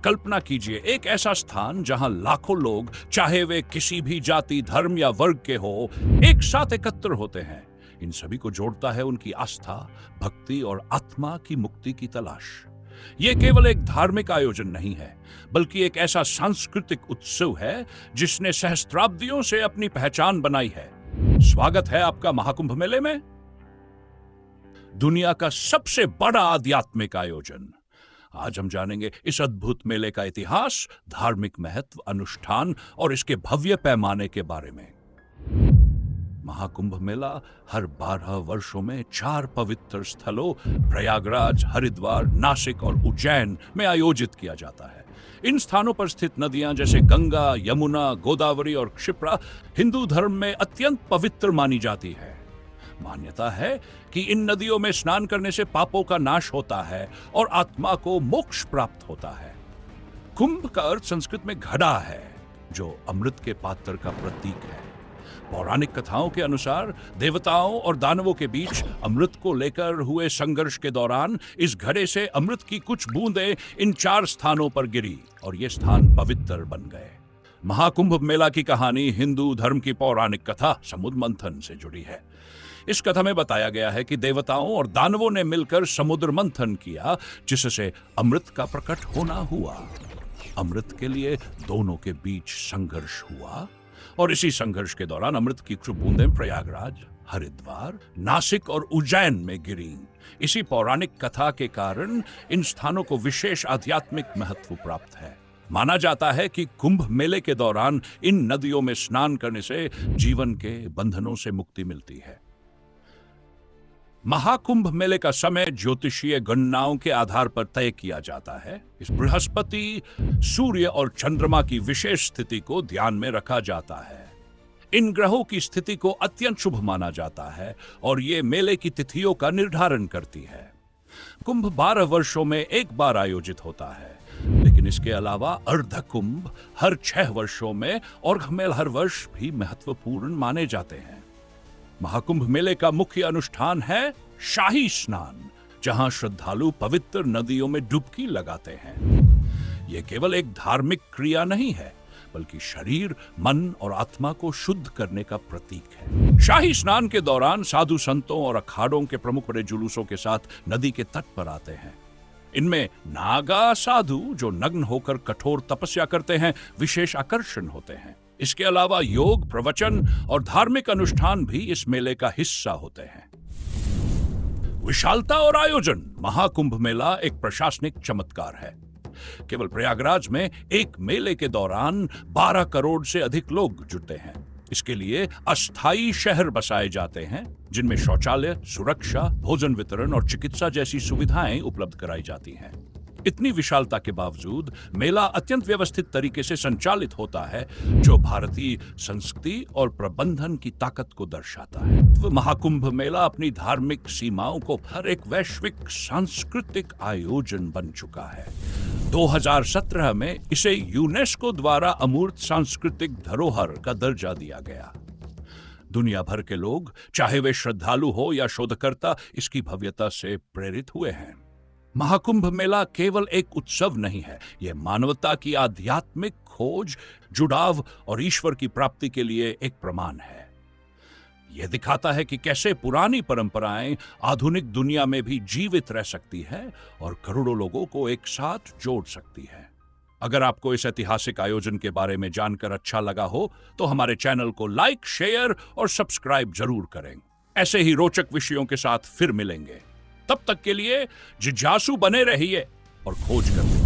कल्पना कीजिए एक ऐसा स्थान जहां लाखों लोग, चाहे वे किसी भी जाति, धर्म या वर्ग के हो, एक साथ एकत्र होते हैं। इन सभी को जोड़ता है उनकी आस्था, भक्ति और आत्मा की मुक्ति की तलाश। यह केवल एक धार्मिक आयोजन नहीं है, बल्कि एक ऐसा सांस्कृतिक उत्सव है जिसने सहस्त्राब्दियों से अपनी पहचान बनाई है। स्वागत है आपका महाकुंभ मेले में, दुनिया का सबसे बड़ा आध्यात्मिक आयोजन। आज हम जानेंगे इस अद्भुत मेले का इतिहास, धार्मिक महत्व, अनुष्ठान और इसके भव्य पैमाने के बारे में। महाकुंभ मेला हर 12 वर्षों में 4 पवित्र स्थलों प्रयागराज, हरिद्वार, नासिक और उज्जैन में आयोजित किया जाता है। इन स्थानों पर स्थित नदियां जैसे गंगा, यमुना, गोदावरी और क्षिप्रा हिंदू धर्म में अत्यंत पवित्र मानी जाती है। मान्यता है कि इन नदियों में स्नान करने से पापों का नाश होता है और आत्मा को मोक्ष प्राप्त होता है। कुंभ का अर्थ संस्कृत में घड़ा है, जो अमृत के पात्र का प्रतीक है। पौराणिक कथाओं के अनुसार देवताओं और दानवों के बीच अमृत को लेकर हुए संघर्ष के दौरान इस घड़े से अमृत की कुछ बूंदें इन 4 स्थानों पर गिरी और ये स्थान पवित्र बन गए। महाकुंभ मेला की कहानी हिंदू धर्म की पौराणिक कथा समुद्र मंथन से जुड़ी है। इस कथा में बताया गया है कि देवताओं और दानवों ने मिलकर समुद्र मंथन किया, जिससे अमृत का प्रकट होना हुआ। अमृत के लिए दोनों के बीच संघर्ष हुआ और इसी संघर्ष के दौरान अमृत की कुछ बूंदें प्रयागराज, हरिद्वार, नासिक और उज्जैन में गिरी। इसी पौराणिक कथा के कारण इन स्थानों को विशेष आध्यात्मिक महत्व प्राप्त है। माना जाता है कि कुंभ मेले के दौरान इन नदियों में स्नान करने से जीवन के बंधनों से मुक्ति मिलती है। महाकुंभ मेले का समय ज्योतिषीय गणनाओं के आधार पर तय किया जाता है। इस बृहस्पति, सूर्य और चंद्रमा की विशेष स्थिति को ध्यान में रखा जाता है। इन ग्रहों की स्थिति को अत्यंत शुभ माना जाता है और ये मेले की तिथियों का निर्धारण करती है। कुंभ 12 वर्षों में एक बार आयोजित होता है, लेकिन इसके अलावा अर्ध कुंभ हर 6 वर्षों में और घमेल हर वर्ष भी महत्वपूर्ण माने जाते हैं। महाकुंभ मेले का मुख्य अनुष्ठान है शाही स्नान, जहां श्रद्धालु पवित्र नदियों में डुबकी लगाते हैं। यह केवल एक धार्मिक क्रिया नहीं है, बल्कि शरीर, मन और आत्मा को शुद्ध करने का प्रतीक है। शाही स्नान के दौरान साधु संतों और अखाड़ों के प्रमुख बड़े जुलूसों के साथ नदी के तट पर आते हैं। इनमें नागा साधु, जो नग्न होकर कठोर तपस्या करते हैं, विशेष आकर्षण होते हैं। इसके अलावा योग, प्रवचन और धार्मिक अनुष्ठान भी इस मेले का हिस्सा होते हैं। विशालता और आयोजन। महाकुंभ मेला एक प्रशासनिक चमत्कार है। केवल प्रयागराज में एक मेले के दौरान 12 करोड़ से अधिक लोग जुटते हैं। इसके लिए अस्थायी शहर बसाए जाते हैं, जिनमें शौचालय, सुरक्षा, भोजन वितरण और चिकित्सा जैसी सुविधाएं उपलब्ध कराई जाती हैं। इतनी विशालता के बावजूद मेला अत्यंत व्यवस्थित तरीके से संचालित होता है, जो भारतीय संस्कृति और प्रबंधन की ताकत को दर्शाता है। महाकुंभ मेला अपनी धार्मिक सीमाओं को हर एक वैश्विक सांस्कृतिक आयोजन बन चुका है। 2017 में इसे यूनेस्को द्वारा अमूर्त सांस्कृतिक धरोहर का दर्जा दिया गया। दुनिया भर के लोग, चाहे वे श्रद्धालु हो या शोधकर्ता, इसकी भव्यता से प्रेरित हुए हैं। महाकुंभ मेला केवल एक उत्सव नहीं है, यह मानवता की आध्यात्मिक खोज, जुड़ाव और ईश्वर की प्राप्ति के लिए एक प्रमाण है। यह दिखाता है कि कैसे पुरानी परंपराएं आधुनिक दुनिया में भी जीवित रह सकती है और करोड़ों लोगों को एक साथ जोड़ सकती है। अगर आपको इस ऐतिहासिक आयोजन के बारे में जानकर अच्छा लगा हो, तो हमारे चैनल को लाइक, शेयर और सब्सक्राइब जरूर करें। ऐसे ही रोचक विषयों के साथ फिर मिलेंगे। तब तक के लिए जिज्ञासु बने रहिए और खोज करते